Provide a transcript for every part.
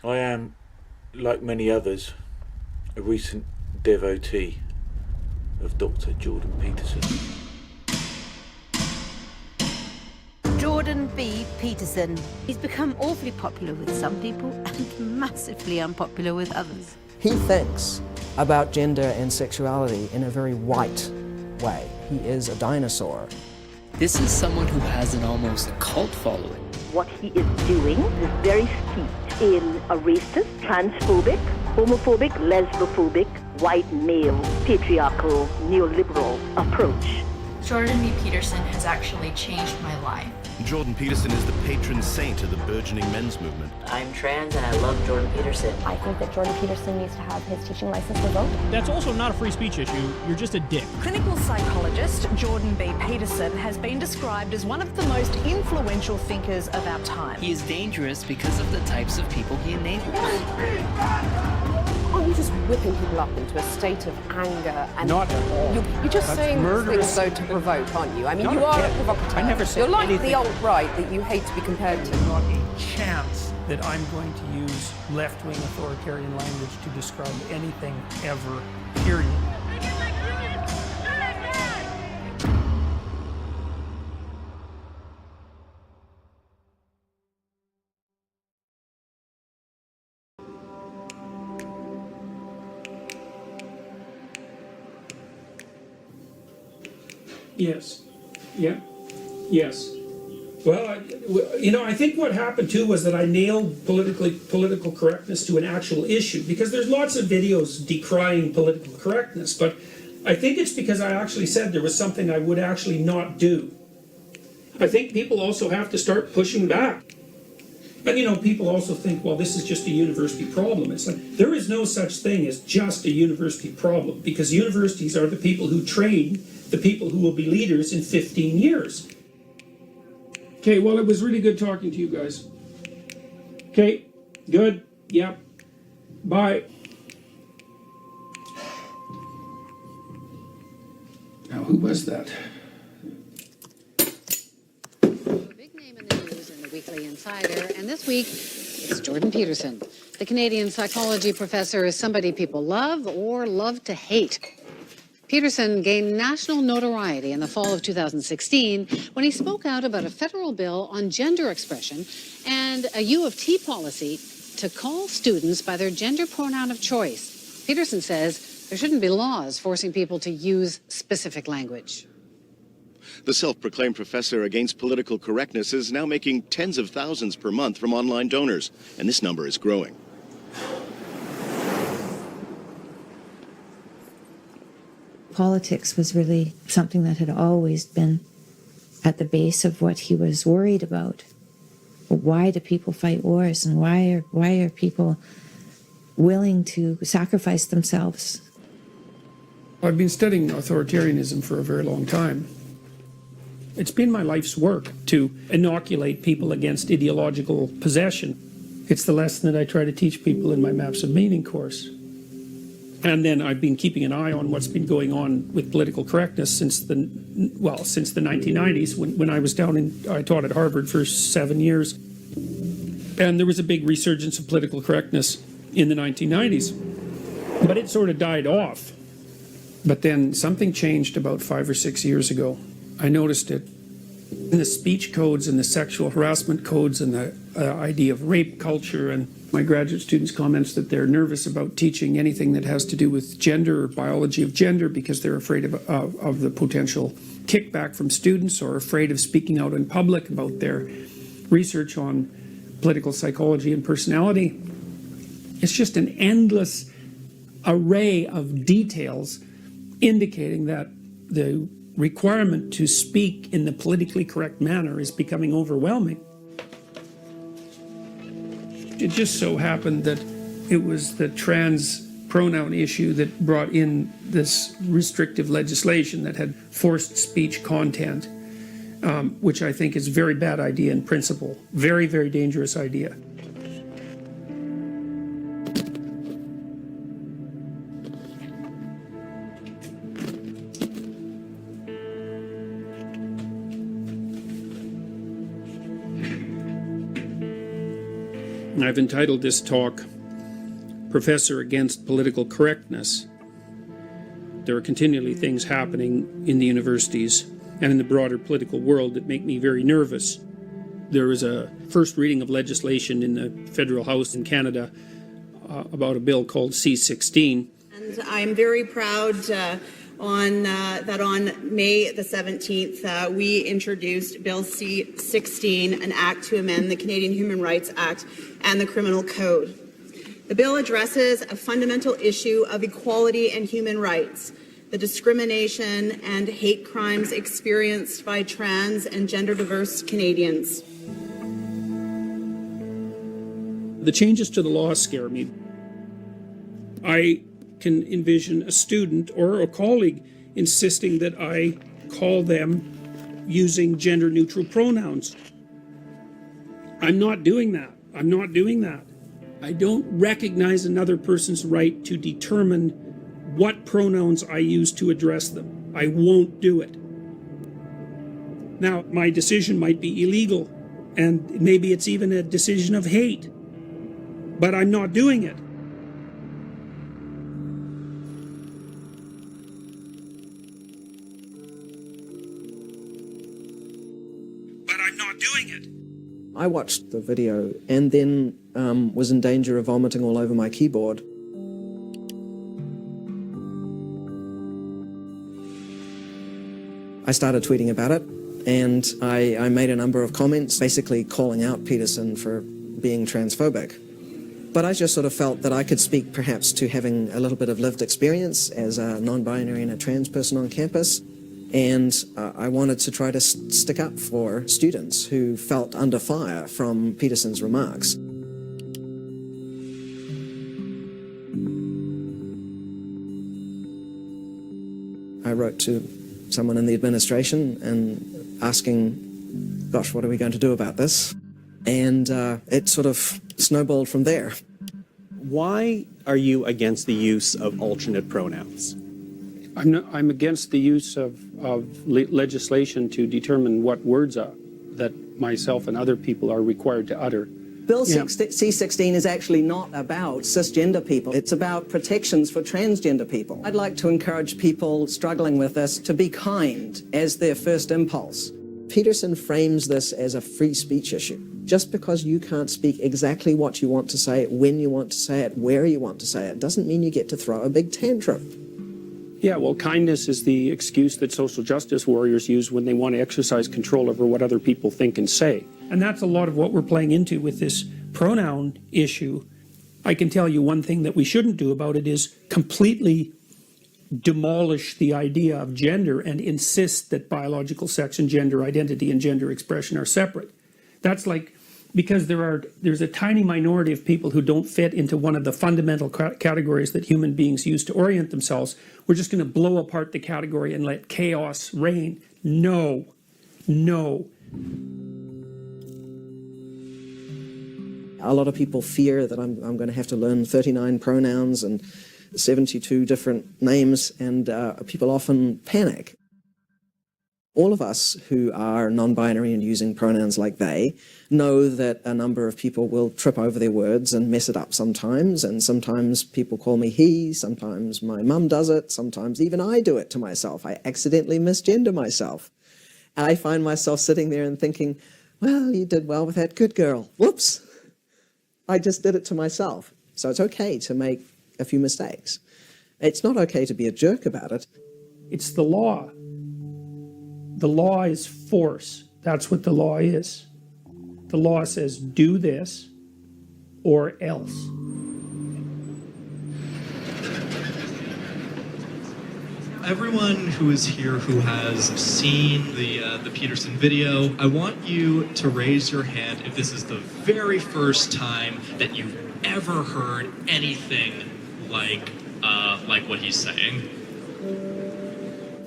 I am, like many others, a recent devotee of Dr. Jordan Peterson. Jordan B. Peterson. He's become awfully popular with some people and massively unpopular with others. He thinks about gender and sexuality in a very white way. He is a dinosaur. This is someone who has an almost cult following. What he is doing is very steeped in a racist, transphobic, homophobic, lesbophobic, white male, patriarchal, neoliberal approach. Jordan B. Peterson has actually changed my life. Jordan Peterson is the patron saint of the burgeoning men's movement. I'm trans and I love Jordan Peterson. I think that Jordan Peterson needs to have his teaching license revoked. That's also not a free speech issue. You're just a dick. Clinical psychologist Jordan B. Peterson has been described as one of the most influential thinkers of our time. He is dangerous because of the types of people he enables. Aren't you just whipping people up into a state of anger? And not at all. You're just That's saying murderous. things though to provoke, aren't you? I mean, you are a provocateur. I never said You're like anything. the alt-right that you hate to be compared to. There's not a chance that I'm going to use left-wing authoritarian language to describe anything ever, period. Yes. Yeah. Yes. Well, I think what happened too was that I nailed political correctness to an actual issue, because there's lots of videos decrying political correctness, but I think it's because I actually said there was something I would actually not do. I think people also have to start pushing back. And people also think, well, this is just a university problem. It's like, there is no such thing as just a university problem, because universities are the people who train the people who will be leaders in 15 years. Okay, well, it was really good talking to you guys. Okay, good. Yep. Bye. Now, who was that? Big name in the news in the Weekly Insider, and this week it's Jordan Peterson. The Canadian psychology professor is somebody people love or love to hate. Peterson gained national notoriety in the fall of 2016 when he spoke out about a federal bill on gender expression and a U of T policy to call students by their gender pronoun of choice. Peterson says there shouldn't be laws forcing people to use specific language. The self-proclaimed professor against political correctness is now making tens of thousands per month from online donors, and this number is growing. Politics was really something that had always been at the base of what he was worried about. Why do people fight wars, and why are people willing to sacrifice themselves? I've been studying authoritarianism for a very long time. It's been my life's work to inoculate people against ideological possession. It's the lesson that I try to teach people in my Maps of Meaning course. And then I've been keeping an eye on what's been going on with political correctness since the 1990s, when I taught at Harvard for 7 years. And there was a big resurgence of political correctness in the 1990s. But it sort of died off. But then something changed about 5 or 6 years ago. I noticed it in the speech codes and the sexual harassment codes and the idea of rape culture, and my graduate students' comments that they're nervous about teaching anything that has to do with gender or biology of gender because they're afraid of the potential kickback from students, or afraid of speaking out in public about their research on political psychology and personality. It's just an endless array of details indicating that the requirement to speak in the politically correct manner is becoming overwhelming. It just so happened that it was the trans pronoun issue that brought in this restrictive legislation that had forced speech content, which I think is a very bad idea in principle. Very, very dangerous idea. And I've entitled this talk, Professor Against Political Correctness. There are continually things happening in the universities and in the broader political world that make me very nervous. There was a first reading of legislation in the Federal House in Canada about a bill called C-16. And I'm very proud that on May the 17th, we introduced Bill C-16, an act to amend the Canadian Human Rights Act and the Criminal Code. The bill addresses a fundamental issue of equality and human rights, the discrimination and hate crimes experienced by trans and gender diverse Canadians. The changes to the law scare me. I can envision a student or a colleague insisting that I call them using gender-neutral pronouns. I'm not doing that. I'm not doing that. I don't recognize another person's right to determine what pronouns I use to address them. I won't do it. Now, my decision might be illegal, and maybe it's even a decision of hate, but I'm not doing it. But I'm not doing it. I watched the video and then was in danger of vomiting all over my keyboard. I started tweeting about it, and I made a number of comments basically calling out Peterson for being transphobic. But I just sort of felt that I could speak perhaps to having a little bit of lived experience as a non-binary and a trans person on campus, and I wanted to try to stick up for students who felt under fire from Peterson's remarks. I wrote to someone in the administration and asking, gosh, what are we going to do about this? And it sort of snowballed from there. Why are you against the use of alternate pronouns? I'm against the use of legislation to determine what words that myself and other people are required to utter. Bill C-16 is actually not about cisgender people. It's about protections for transgender people. I'd like to encourage people struggling with this to be kind as their first impulse. Peterson frames this as a free speech issue. Just because you can't speak exactly what you want to say, when you want to say it, where you want to say it, doesn't mean you get to throw a big tantrum. Yeah, well, kindness is the excuse that social justice warriors use when they want to exercise control over what other people think and say. And that's a lot of what we're playing into with this pronoun issue. I can tell you one thing that we shouldn't do about it is completely demolish the idea of gender and insist that biological sex and gender identity and gender expression are separate. That's like, because there's a tiny minority of people who don't fit into one of the fundamental categories that human beings use to orient themselves, we're just going to blow apart the category and let chaos reign. No, no. A lot of people fear that I'm going to have to learn 39 pronouns and 72 different names, and people often panic. All of us who are non-binary and using pronouns like they know that a number of people will trip over their words and mess it up sometimes, and sometimes people call me he, sometimes my mum does it, sometimes even I do it to myself. I accidentally misgender myself. And I find myself sitting there and thinking, well, you did well with that, good girl. Whoops, I just did it to myself. So it's okay to make a few mistakes. It's not okay to be a jerk about it. It's the law. The law is force. That's what the law is. The law says do this or else. Everyone who is here who has seen the Peterson video, I want you to raise your hand if this is the very first time that you've ever heard anything like what he's saying.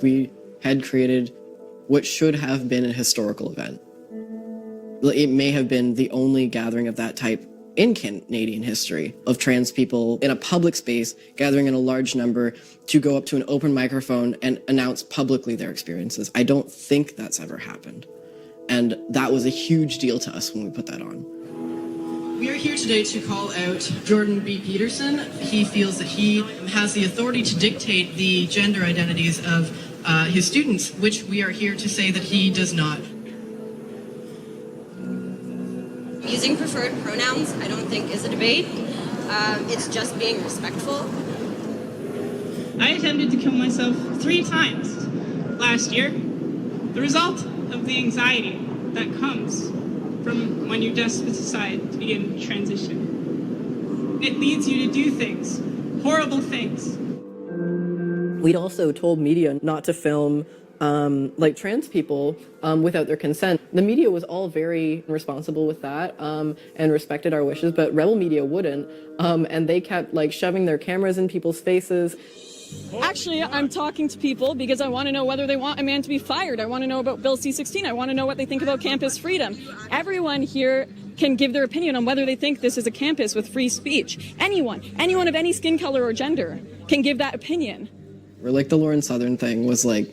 We had created what should have been a historical event. It may have been the only gathering of that type in Canadian history, of trans people in a public space gathering in a large number to go up to an open microphone and announce publicly their experiences. I don't think that's ever happened. And that was a huge deal to us when we put that on. We are here today to call out Jordan B. Peterson. He feels that he has the authority to dictate the gender identities of his students, which we are here to say that he does not. Using preferred pronouns, I don't think is a debate. It's just being respectful. I attempted to kill myself 3 times last year. The result of the anxiety that comes from when you just decide to begin transition. It leads you to do things, horrible things. We'd also told media not to film like trans people without their consent. The media was all very responsible with that and respected our wishes, but Rebel Media wouldn't. And they kept like shoving their cameras in people's faces. Actually, I'm talking to people because I want to know whether they want a man to be fired. I want to know about Bill C-16. I want to know what they think about campus freedom. Everyone here can give their opinion on whether they think this is a campus with free speech. Anyone of any skin color or gender can give that opinion. Or like the Lauren Southern thing was like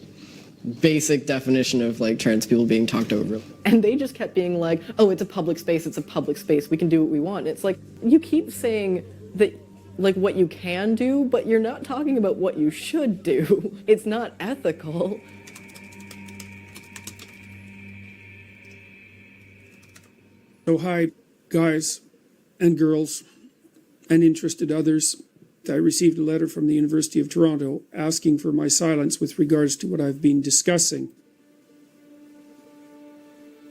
basic definition of like trans people being talked over. And they just kept being like, oh, it's a public space, we can do what we want. It's like, you keep saying that like what you can do, but you're not talking about what you should do. It's not ethical. So hi, guys and girls and interested others. I received a letter from the University of Toronto asking for my silence with regards to what I've been discussing.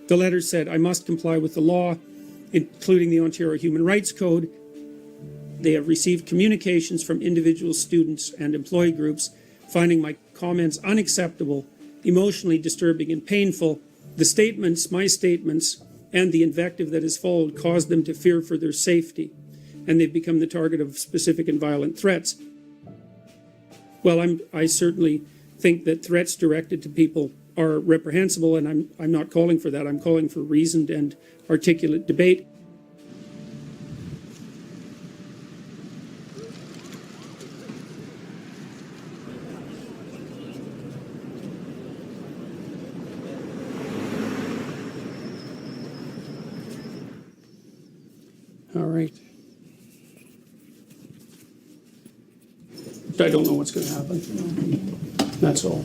The letter said I must comply with the law, including the Ontario Human Rights Code. They have received communications from individual students and employee groups finding my comments unacceptable, emotionally disturbing and painful. The statements, my statements, and the invective that has followed caused them to fear for their safety, and they've become the target of specific and violent threats. Well, I certainly think that threats directed to people are reprehensible, and I'm not calling for that. I'm calling for reasoned and articulate debate. All right. I don't know what's going to happen. That's all.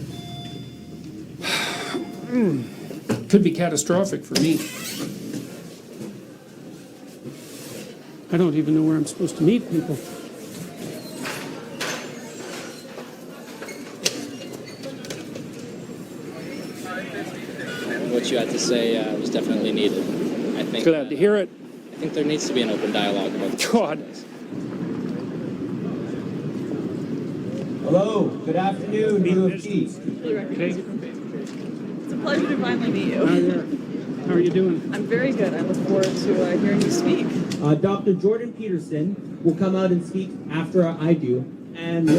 Could be catastrophic for me. I don't even know where I'm supposed to meet people. What you had to say was definitely needed. I think. Glad to hear it. I think there needs to be an open dialogue about this. God. Hello, good afternoon, U of T. Okay. It's a pleasure to finally meet you. How are you doing? I'm very good. I look forward to hearing you speak. Dr. Jordan Peterson will come out and speak after I do. And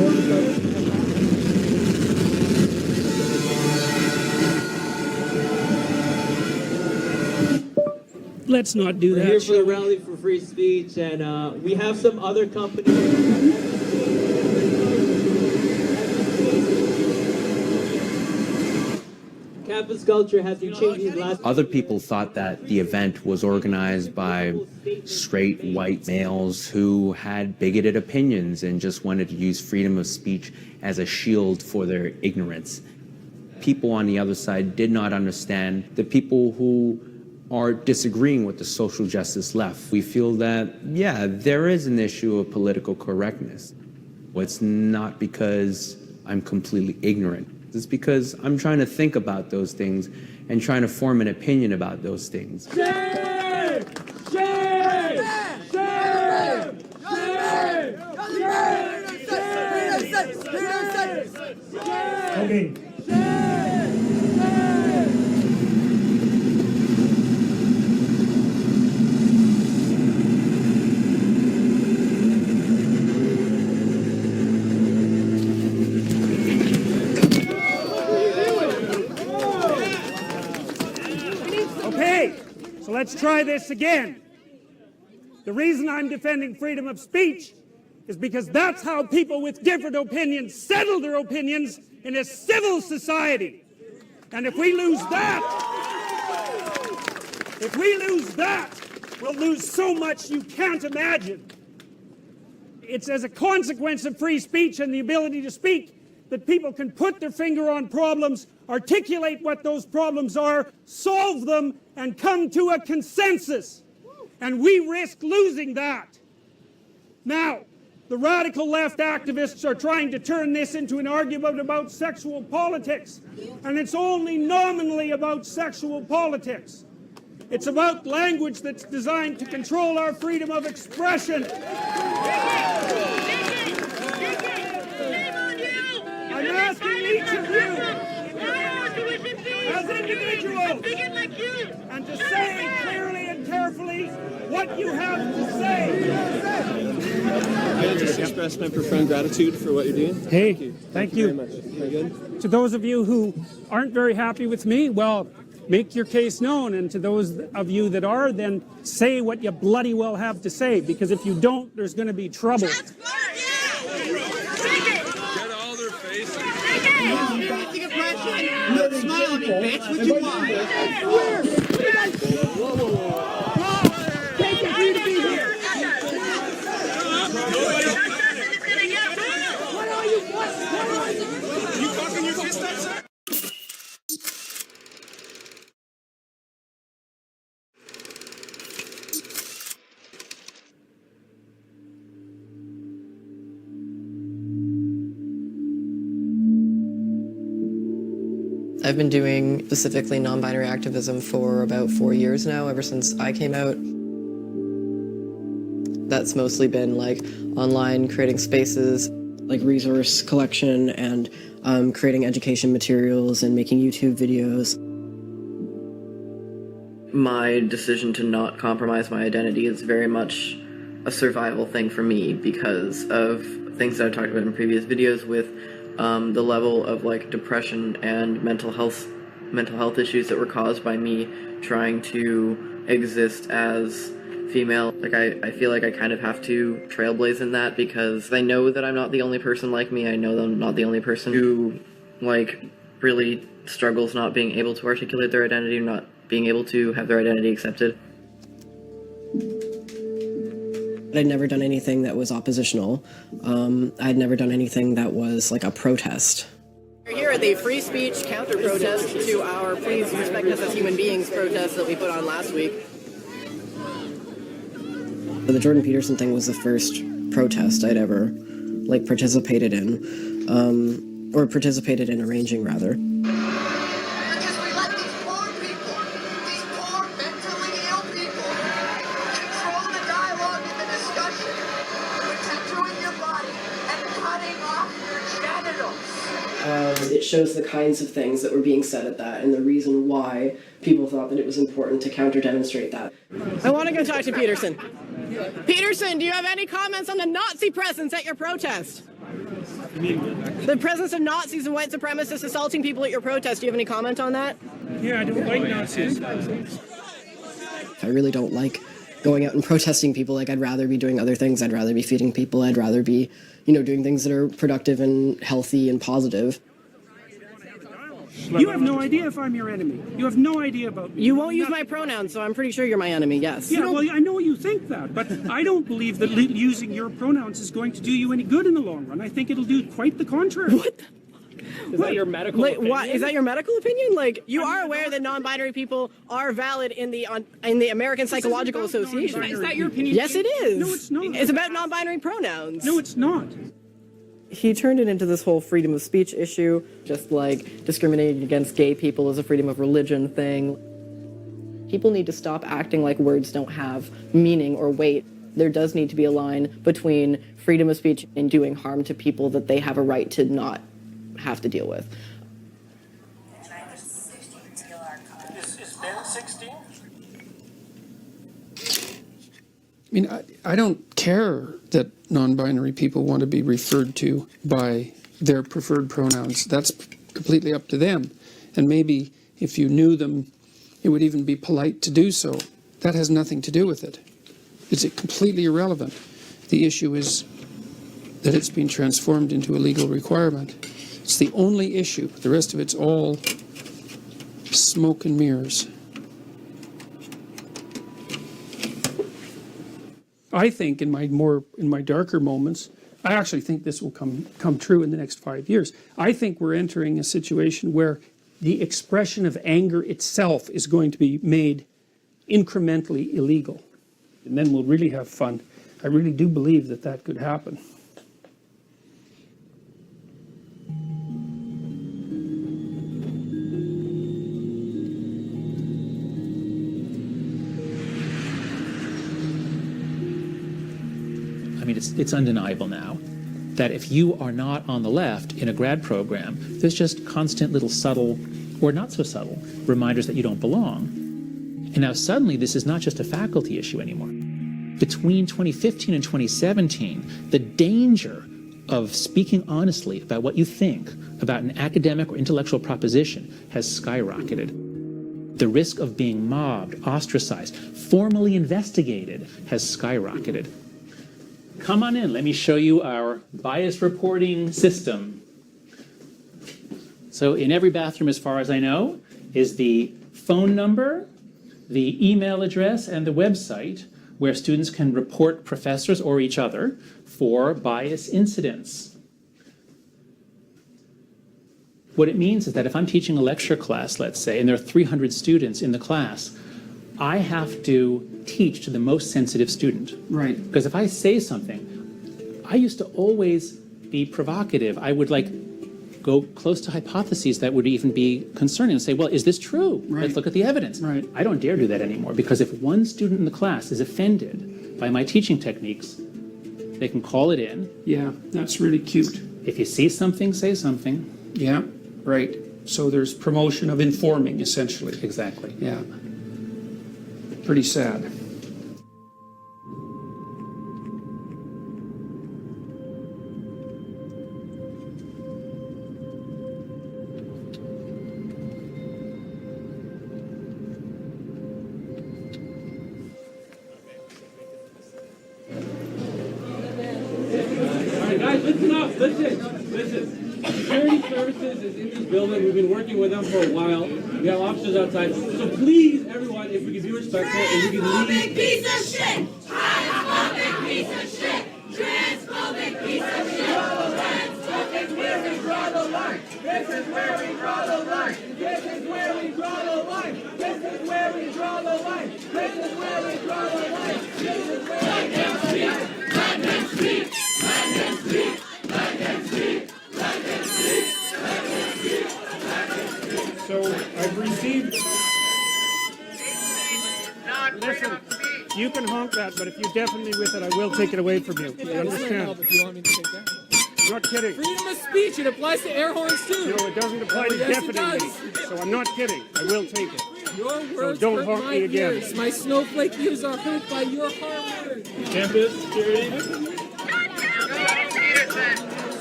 Let's not do We're that. here for the Rally for Free Speech, and we have some other companies. Campus culture has been changing last. Other people thought that the event was organized by straight white males who had bigoted opinions and just wanted to use freedom of speech as a shield for their ignorance. People on the other side did not understand the people who are disagreeing with the social justice left. We feel that, yeah, there is an issue of political correctness. It's not because I'm completely ignorant. It's because I'm trying to think about those things and trying to form an opinion about those things. Shame! Shame! Shame! Okay. So let's try this again. The reason I'm defending freedom of speech is because that's how people with different opinions settle their opinions in a civil society. And if we lose that, will lose so much you can't imagine. It's as a consequence of free speech and the ability to speak that people can put their finger on problems, articulate what those problems are, solve them, and come to a consensus. And we risk losing that. Now, the radical left activists are trying to turn this into an argument about sexual politics. And it's only nominally about sexual politics. It's about language that's designed to control our freedom of expression. I'm asking each of you, as individuals, and to say clearly and carefully what you have to say. I just express my profound gratitude for what you're doing. Hey, thank you. Very much. Very good. To those of you who aren't very happy with me, well, make your case known. And to those of you that are, then say what you bloody well have to say. Because if you don't, there's going to be trouble. Get all their faces. Smile, bitch. What you want? Take it for you to be here. What are you? What are you? You fucking your fist outside? I've been doing specifically non-binary activism for about 4 years now, ever since I came out. That's mostly been like online, creating spaces, like resource collection and creating education materials and making YouTube videos. My decision to not compromise my identity is very much a survival thing for me because of things that I've talked about in previous videos with the level of like depression and mental health issues that were caused by me trying to exist as female. Like I feel like I kind of have to trailblaze in that because I know that I'm not the only person like me. I know that I'm not the only person who like really struggles not being able to articulate their identity, not being able to have their identity accepted. I'd never done anything that was oppositional. I'd never done anything that was like a protest. We're here at the free speech counter-protest to our Please Respect Us as Human Beings protest that we put on last week. The Jordan Peterson thing was the first protest I'd ever like participated in, or participated in arranging rather. It shows the kinds of things that were being said at that and the reason why people thought that it was important to counter-demonstrate that. I want to go talk to Peterson. Peterson, do you have any comments on the Nazi presence at your protest? The presence of Nazis and white supremacists assaulting people at your protest. Do you have any comment on that? Yeah, I don't like Nazis. I really don't like going out and protesting people. Like, I'd rather be doing other things. I'd rather be feeding people. I'd rather be, doing things that are productive and healthy and positive. You have no idea if I'm your enemy. You have no idea about me. You won't use my pronouns, so I'm pretty sure you're my enemy, yes. Yeah, well, I know you think that, but I don't believe that using your pronouns is going to do you any good in the long run. I think it'll do quite the contrary. What? Is that your medical opinion? What? Is that your medical opinion? Like, you are aware that non-binary people are valid in the American Psychological Association. Is that your opinion? Yes, it is. No, it's not. It's about non-binary pronouns. No, it's not. He turned it into this whole freedom of speech issue, just like discriminating against gay people as a freedom of religion thing. People need to stop acting like words don't have meaning or weight. There does need to be a line between freedom of speech and doing harm to people that they have a right to not have to deal with. Is Ben 16? I mean, I don't care that non-binary people want to be referred to by their preferred pronouns. That's completely up to them. And maybe if you knew them, it would even be polite to do so. That has nothing to do with it. It's completely irrelevant. The issue is that it's been transformed into a legal requirement. It's the only issue. The rest of it's all smoke and mirrors. I think in my darker moments, I actually think this will come true in the next 5 years. I think we're entering a situation where the expression of anger itself is going to be made incrementally illegal. And then we'll really have fun. I really do believe that that could happen. I mean, it's undeniable now that if you are not on the left in a grad program, there's just constant little subtle, or not so subtle, reminders that you don't belong. And now suddenly this is not just a faculty issue anymore. Between 2015 and 2017, the danger of speaking honestly about what you think about an academic or intellectual proposition has skyrocketed. The risk of being mobbed, ostracized, formally investigated has skyrocketed. Come on in, let me show you our bias reporting system. So in every bathroom, as far as I know, is the phone number, the email address, and the website where students can report professors or each other for bias incidents. What it means is that if I'm teaching a lecture class, let's say, and there are 300 students in the class, I have to teach to the most sensitive student. Right. Because if I say something, I used to always be provocative. I would go close to hypotheses that would even be concerning and say, well, is this true? Right. Let's look at the evidence. Right. I don't dare do that anymore, because if one student in the class is offended by my teaching techniques, they can call it in. Yeah, that's really cute. If you see something, say something. Yeah, right. So there's promotion of informing, essentially. Exactly. Yeah. Pretty sad. Guys, listen up. Listen. Security services is in this building. We've been working with them for a while. We have officers outside. So please, everyone, if we can be respectful and we can leave. Piece of shit! Transphobic piece of shit! Transphobic piece of shit! Transphobic where we draw the line. This is where we draw the line. This is where we draw the line. This is where we draw the line. This is where we draw the line. This is where we draw the line. Let them speak. Let them speak. Let them speak. Let them speak. Let them speak. Let them speak. So I've received. Listen, you can honk that, but if you're definitely with it, I will take it away from you. You understand? If you want me to take that. I'm not kidding. Freedom of speech, it applies to air horns too. No, it doesn't apply to yes, deafening me. So I'm not kidding. I will take it. Your words don't hurt honk my me again. ears. My snowflake ears are hurt by your hard words. Campus security.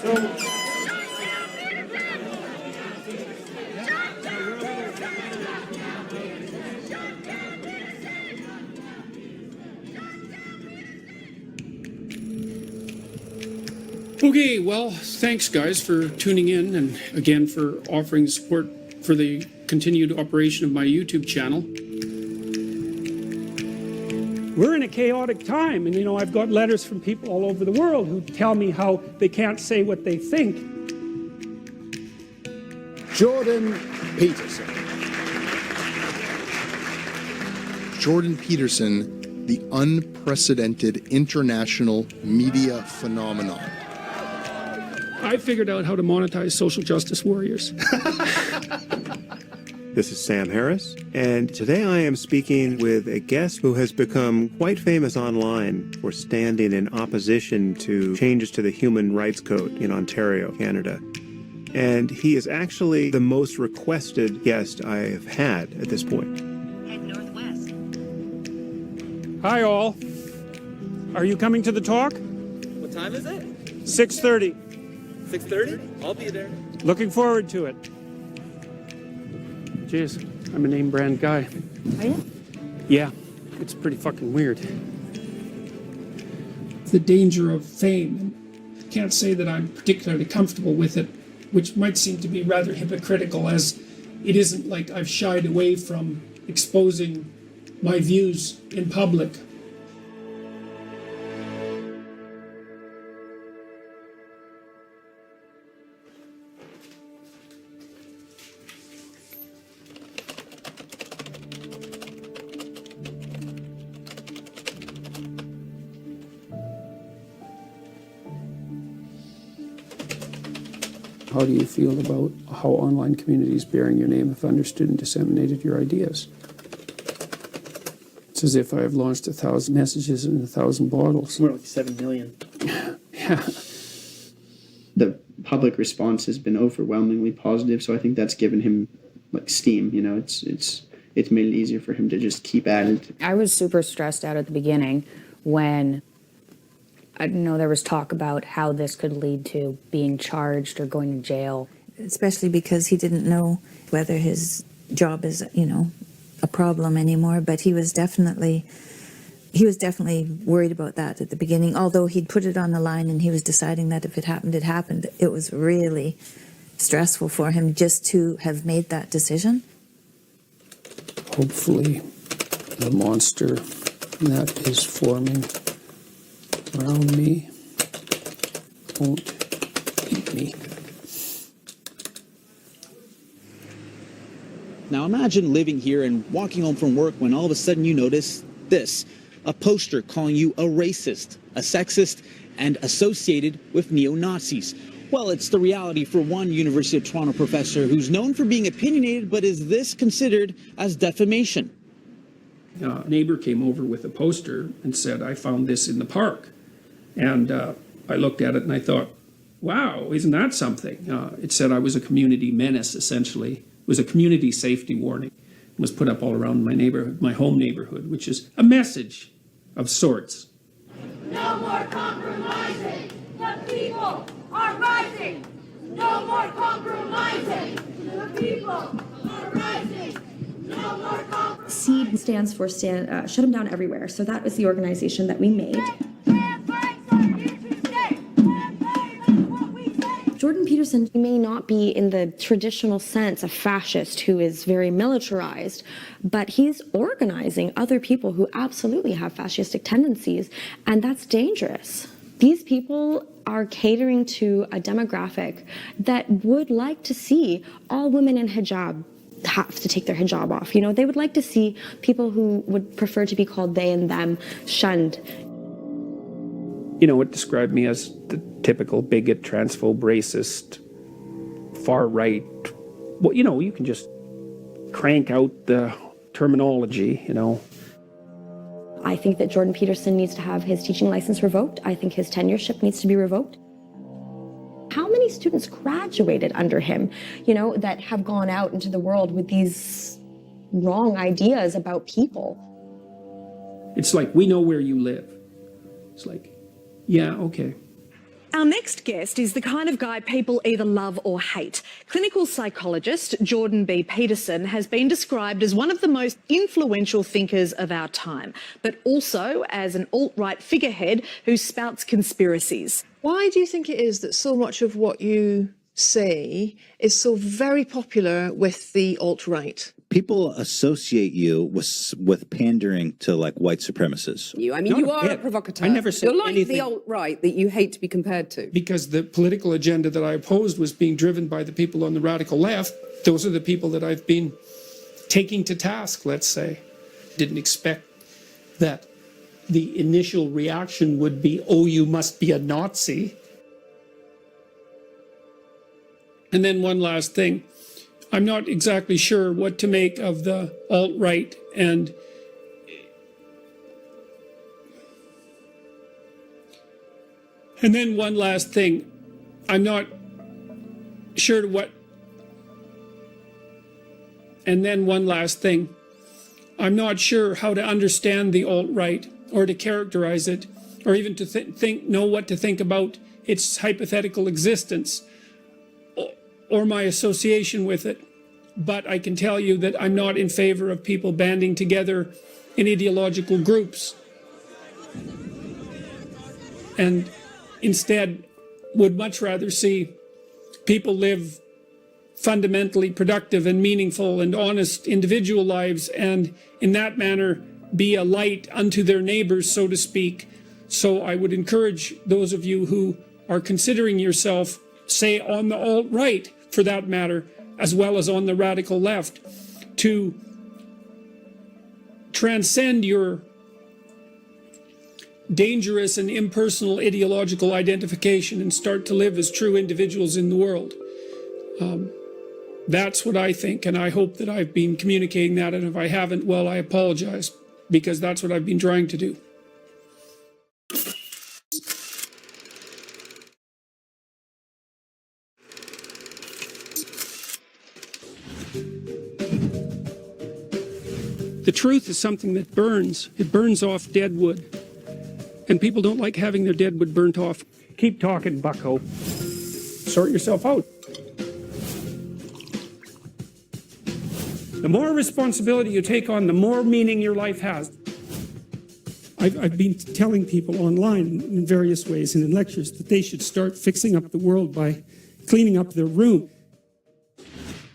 So. Okay, well, thanks guys for tuning in and again for offering support for the continued operation of my YouTube channel. We're in a chaotic time, and I've got letters from people all over the world who tell me how they can't say what they think. Jordan Peterson. Jordan Peterson, the unprecedented international media phenomenon. I figured out how to monetize social justice warriors. This is Sam Harris, and today I am speaking with a guest who has become quite famous online for standing in opposition to changes to the Human Rights Code in Ontario, Canada. And he is actually the most requested guest I have had at this point. Head northwest. Hi all. Are you coming to the talk? What time is it? 6:30. 6:30? I'll be there. Looking forward to it. Jeez, I'm a name brand guy. Are you? Yeah, it's pretty fucking weird. The danger of fame. I can't say that I'm particularly comfortable with it, which might seem to be rather hypocritical, as it isn't like I've shied away from exposing my views in public. How do you feel about how online communities bearing your name have understood and disseminated your ideas? It's as if I have launched 1,000 messages in 1,000 bottles. More like 7 million. Yeah. The public response has been overwhelmingly positive, so I think that's given him like steam. You know, it's made it easier for him to just keep at it. I was super stressed out at the beginning when I know there was talk about how this could lead to being charged or going to jail. Especially because he didn't know whether his job is, a problem anymore, but he was definitely worried about that at the beginning, although he'd put it on the line and he was deciding that if it happened, it happened. It was really stressful for him just to have made that decision. Hopefully the monster that is forming around me won't eat me. Now imagine living here and walking home from work when all of a sudden you notice this, a poster calling you a racist, a sexist, and associated with neo-Nazis. Well, it's the reality for one University of Toronto professor who's known for being opinionated, but is this considered as defamation? A neighbor came over with a poster and said, I found this in the park. And I looked at it and I thought, wow, isn't that something? It said I was a community menace, essentially. It was a community safety warning. It was put up all around my neighborhood, my home neighborhood, which is a message of sorts. No more compromising. The people are rising. No more compromising. The people are rising. No more compromising. SEED stands for Shut Them Down Everywhere. So that was the organization that we made. Jordan Peterson may not be in the traditional sense a fascist who is very militarized, but he's organizing other people who absolutely have fascistic tendencies, and that's dangerous. These people are catering to a demographic that would like to see all women in hijab have to take their hijab off. They would like to see people who would prefer to be called they and them shunned. It described me as the typical bigot, transphobe, racist, far right. Well, you can just crank out the terminology, I think that Jordan Peterson needs to have his teaching license revoked. I think his tenureship needs to be revoked. How many students graduated under him, that have gone out into the world with these wrong ideas about people? It's like, we know where you live. It's like, yeah, okay. Our next guest is the kind of guy people either love or hate. Clinical psychologist Jordan B. Peterson has been described as one of the most influential thinkers of our time, but also as an alt-right figurehead who spouts conspiracies. Why do you think it is that so much of what you say is so very popular with the alt-right? People associate you with pandering to like white supremacists. You are a provocateur. I never said You're like anything. the alt-right that you hate to be compared to. Because the political agenda that I opposed was being driven by the people on the radical left. Those are the people that I've been taking to task, let's say. Didn't expect that the initial reaction would be, oh, you must be a Nazi. And then one last thing. I'm not exactly sure what to make of the alt-right and then one last thing. I'm not sure what. And then one last thing. I'm not sure how to understand the alt-right or to characterize it or even to know what to think about its hypothetical existence or my association with it. But I can tell you that I'm not in favor of people banding together in ideological groups, and instead would much rather see people live fundamentally productive and meaningful and honest individual lives, and in that manner be a light unto their neighbors, so to speak. So I would encourage those of you who are considering yourself, say on the alt-right for that matter, as well as on the radical left, to transcend your dangerous and impersonal ideological identification and start to live as true individuals in the world. That's what I think, and I hope that I've been communicating that, and if I haven't, well, I apologize, because that's what I've been trying to do. The truth is something that burns. It burns off dead wood. And people don't like having their dead wood burnt off. Keep talking, bucko. Sort yourself out. The more responsibility you take on, the more meaning your life has. I've been telling people online in various ways and in lectures that they should start fixing up the world by cleaning up their room.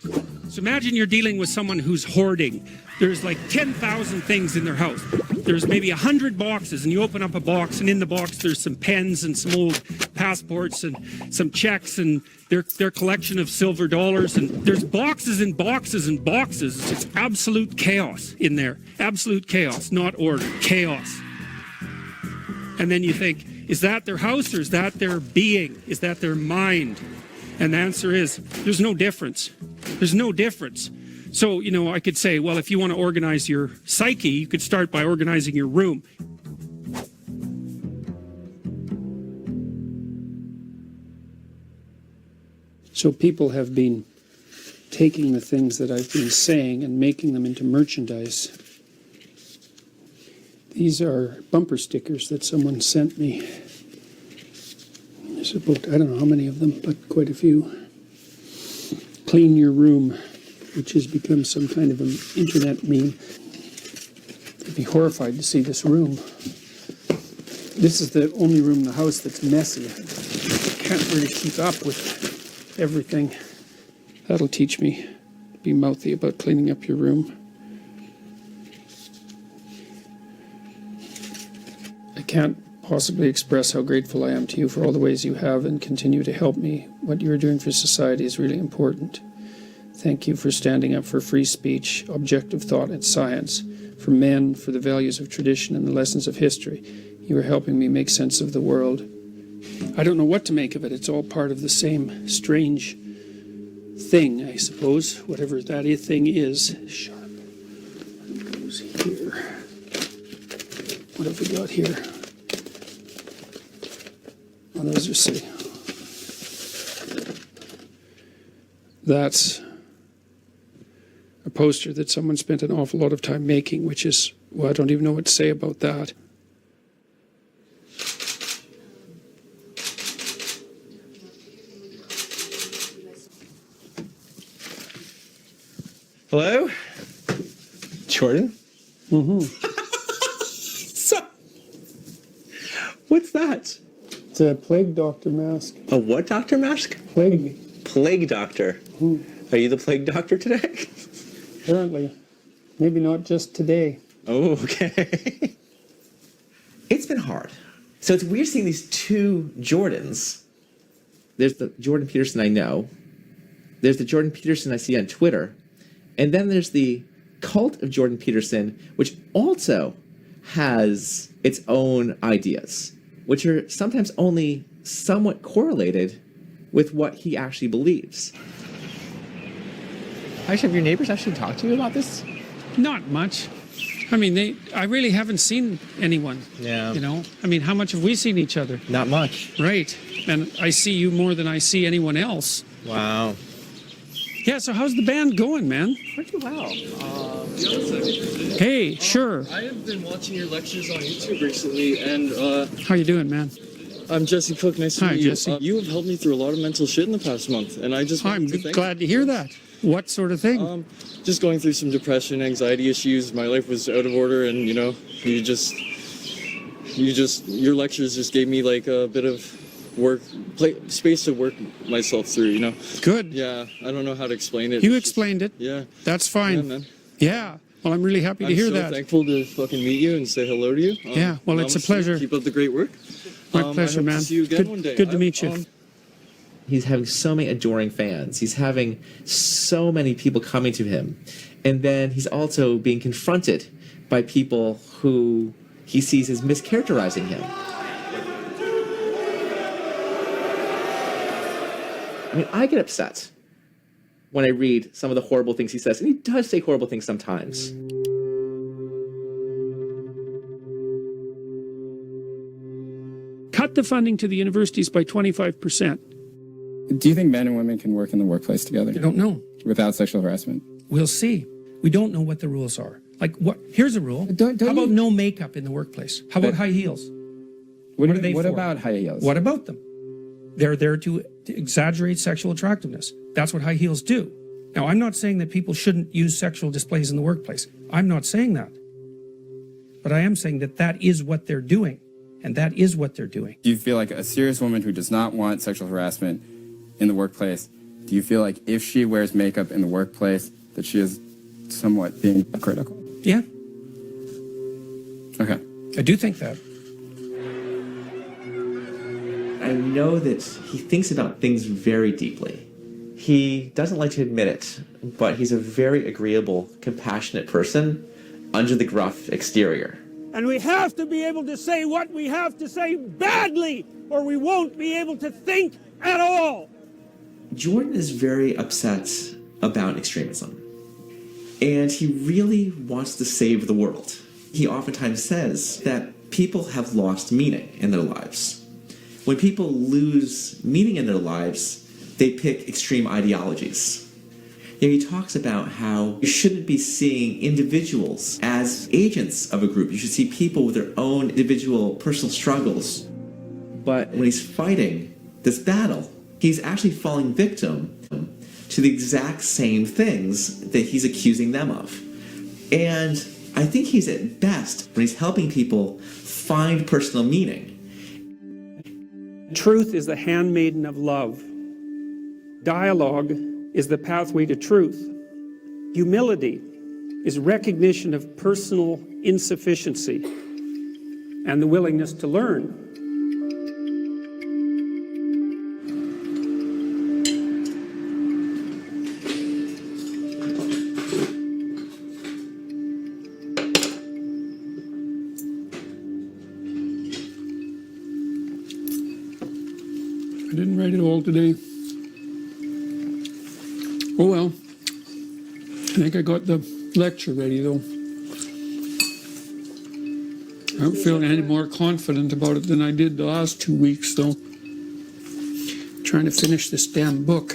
So imagine you're dealing with someone who's hoarding. There's like 10,000 things in their house. There's maybe 100 boxes, and you open up a box, and in the box there's some pens and some old passports and some checks and their collection of silver dollars, and there's boxes and boxes and boxes. It's just absolute chaos in there. Absolute chaos, not order, chaos. And then you think, is that their house or is that their being? Is that their mind? And the answer is, there's no difference. There's no difference. So, you know, I could say, well, if you want to organize your psyche, you could start by organizing your room. So people have been taking the things that I've been saying and making them into merchandise. These are bumper stickers that someone sent me. There's about, I don't know how many of them, but quite a few. Clean your room, which has become some kind of an internet meme. You'd be horrified to see this room. This is the only room in the house that's messy. I can't really keep up with everything. That'll teach me to be mouthy about cleaning up your room. I can't possibly express how grateful I am to you for all the ways you have and continue to help me. What you are doing for society is really important. Thank you for standing up for free speech, objective thought, and science, for men, for the values of tradition and the lessons of history. You are helping me make sense of the world. I don't know what to make of it. It's all part of the same strange thing, I suppose, whatever that thing is. Sharp. What goes here? What have we got here? Oh, those are silly. That's a poster that someone spent an awful lot of time making, which is, well, I don't even know what to say about that. Hello? Jordan? Mm-hmm. So, what's that? It's a plague doctor mask. A what doctor mask? Plague doctor. Are you the plague doctor today? Apparently. Maybe not just today. Oh, okay. It's been hard. So it's weird seeing these two Jordans. There's the Jordan Peterson I know. There's the Jordan Peterson I see on Twitter. And then there's the cult of Jordan Peterson, which also has its own ideas, which are sometimes only somewhat correlated with what he actually believes. Have your neighbors actually talked to you about this? Not much. I mean, I really haven't seen anyone. Yeah. You know? I mean, how much have we seen each other? Not much. Right. And I see you more than I see anyone else. Wow. Yeah, so how's the band going, man? Pretty well. Hey, sure. I have been watching your lectures on YouTube recently, and How you doing, man? I'm Jesse Cook. Nice to Hi, meet you. Jesse. You have helped me through a lot of mental shit in the past month, and I just I'm wanted to thank glad to hear that. What sort of thing? Just going through some depression, anxiety issues. My life was out of order, and you know, your lectures just gave me like a bit of space to work myself through, you know. Good. Yeah, I don't know how to explain it. You explained it. Yeah. That's fine. Yeah, man. Yeah. Well, I'm really happy to hear that. I'm so thankful to fucking meet you and say hello to you. Yeah, well, it's a namaste. pleasure. Keep up the great work. My I pleasure, hope man. To see you again one day. Good to meet you. He's having so many adoring fans. He's having so many people coming to him. And then he's also being confronted by people who he sees as mischaracterizing him. I mean, I get upset when I read some of the horrible things he says, and he does say horrible things sometimes. Cut the funding to the universities by 25%. Do you think men and women can work in the workplace together? I don't know. Without sexual harassment? We'll see. We don't know what the rules are. Like, what? Here's a rule. How about no makeup in the workplace? How about high heels? What are they What for? about high heels? What about them? They're there to exaggerate sexual attractiveness. That's what high heels do. Now, I'm not saying that people shouldn't use sexual displays in the workplace. I'm not saying that. But I am saying that that is what they're doing. And that is what they're doing. Do you feel like a serious woman who does not want sexual harassment in the workplace, do you feel like if she wears makeup in the workplace that she is somewhat being critical? Yeah. Okay. I do think that. I know that he thinks about things very deeply. He doesn't like to admit it, but he's a very agreeable, compassionate person under the gruff exterior. And we have to be able to say what we have to say badly, or we won't be able to think at all. Jordan is very upset about extremism, and he really wants to save the world. He oftentimes says that people have lost meaning in their lives. When people lose meaning in their lives, they pick extreme ideologies. He talks about how you shouldn't be seeing individuals as agents of a group. You should see people with their own individual personal struggles. But when he's fighting this battle, he's actually falling victim to the exact same things that he's accusing them of. And I think he's at best when he's helping people find personal meaning. Truth is the handmaiden of love. Dialogue is the pathway to truth. Humility is recognition of personal insufficiency and the willingness to learn. I didn't write it all today. Oh well. I think I got the lecture ready though. I don't feel any more confident about it than I did the last 2 weeks though. Trying to finish this damn book.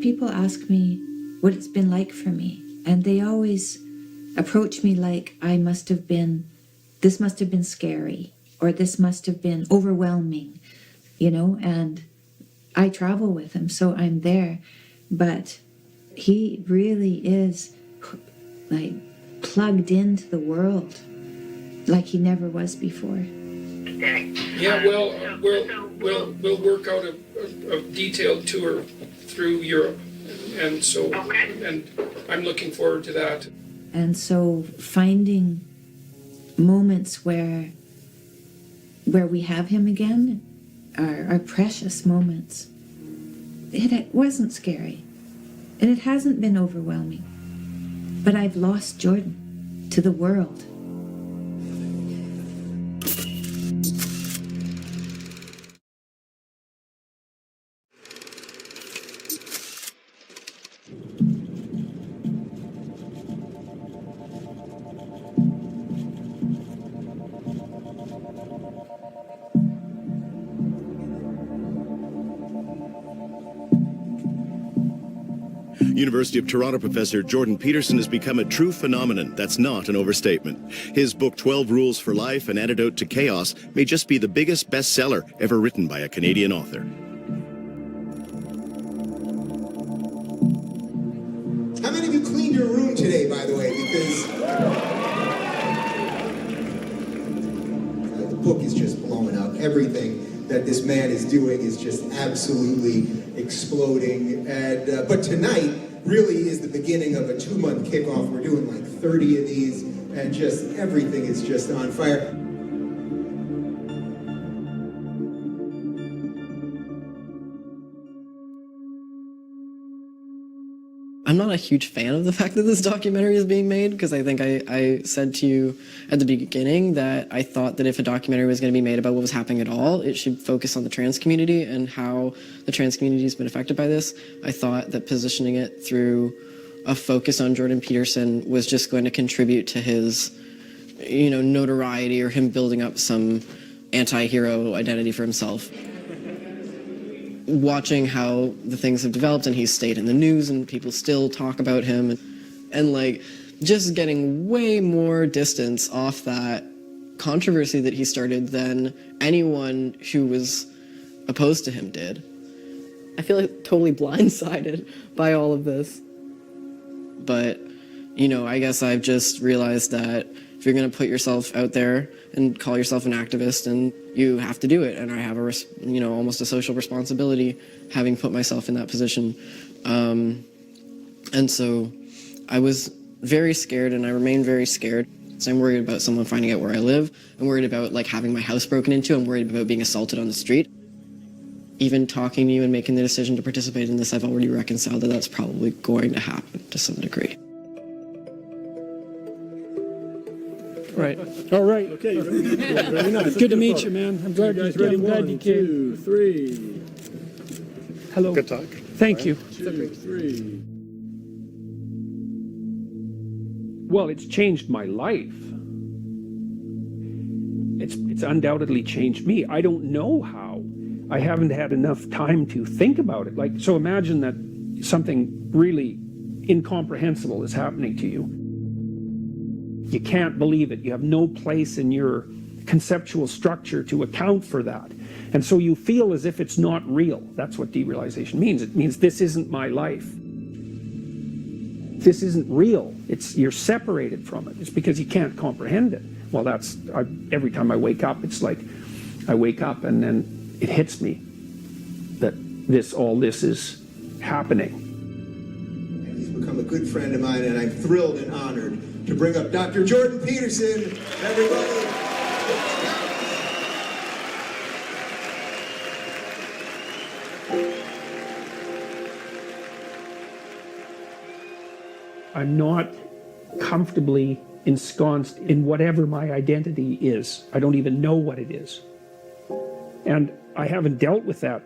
People ask me what it's been like for me, and they always approach me like this must have been scary, or this must have been overwhelming, and I travel with him, so I'm there, but he really is like plugged into the world like he never was before. Yeah, well, we'll work out a detailed tour through Europe, and so and I'm looking forward to that. And so finding moments where we have him again are precious moments. It wasn't scary, and it hasn't been overwhelming, but I've lost Jordan to the world. University of Toronto professor Jordan Peterson has become a true phenomenon. That's not an overstatement. His book, 12 Rules for Life, An Antidote to Chaos, may just be the biggest bestseller ever written by a Canadian author. How many of you cleaned your room today, by the way? Because the book is just blowing up. Everything that this man is doing is just absolutely exploding. And but tonight really is the beginning of a 2-month kickoff. We're doing like 30 of these, and just everything is just on fire. I'm not a huge fan of the fact that this documentary is being made, because I think I said to you at the beginning that I thought that if a documentary was going to be made about what was happening at all, it should focus on the trans community and how the trans community has been affected by this. I thought that positioning it through a focus on Jordan Peterson was just going to contribute to his, notoriety, or him building up some anti-hero identity for himself. Watching how the things have developed, and he's stayed in the news and people still talk about him, and like just getting way more distance off that controversy that he started than anyone who was opposed to him did. I feel like totally blindsided by all of this. But, I guess I've just realized that if you're going to put yourself out there and call yourself an activist, and you have to do it. And I have almost a social responsibility having put myself in that position. And so I was very scared, and I remain very scared. So I'm worried about someone finding out where I live. I'm worried about having my house broken into. I'm worried about being assaulted on the street. Even talking to you and making the decision to participate in this, I've already reconciled that that's probably going to happen to some degree. Right. All right. Okay. Very nice. Good to meet you, man. I'm glad you came. One, two, three. Hello. Good talk. Thank you. 2, 3. Well, it's changed my life. It's undoubtedly changed me. I don't know how. I haven't had enough time to think about it. So imagine that something really incomprehensible is happening to you. You can't believe it. You have no place in your conceptual structure to account for that. And so you feel as if it's not real. That's what derealization means. It means this isn't my life. This isn't real. You're separated from it. It's because you can't comprehend it. Well, every time I wake up, it's like I wake up and then it hits me that all this is happening. And he's become a good friend of mine, and I'm thrilled and honored to bring up Dr. Jordan Peterson, everybody. I'm not comfortably ensconced in whatever my identity is. I don't even know what it is. And I haven't dealt with that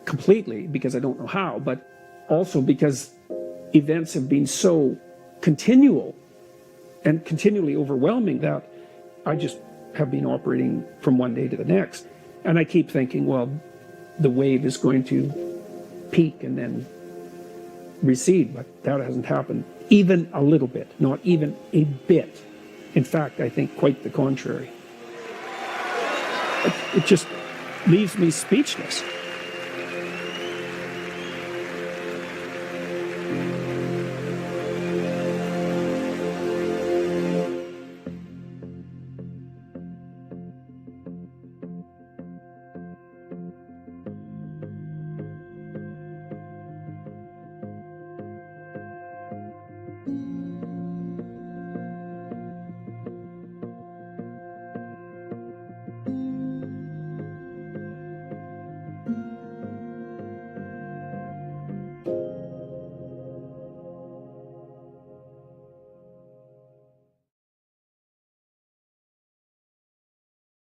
completely because I don't know how, but also because events have been so continual and continually overwhelming that I just have been operating from one day to the next. And I keep thinking, well, the wave is going to peak and then recede, but that hasn't happened even a little bit, not even a bit. In fact, I think quite the contrary. It just leaves me speechless.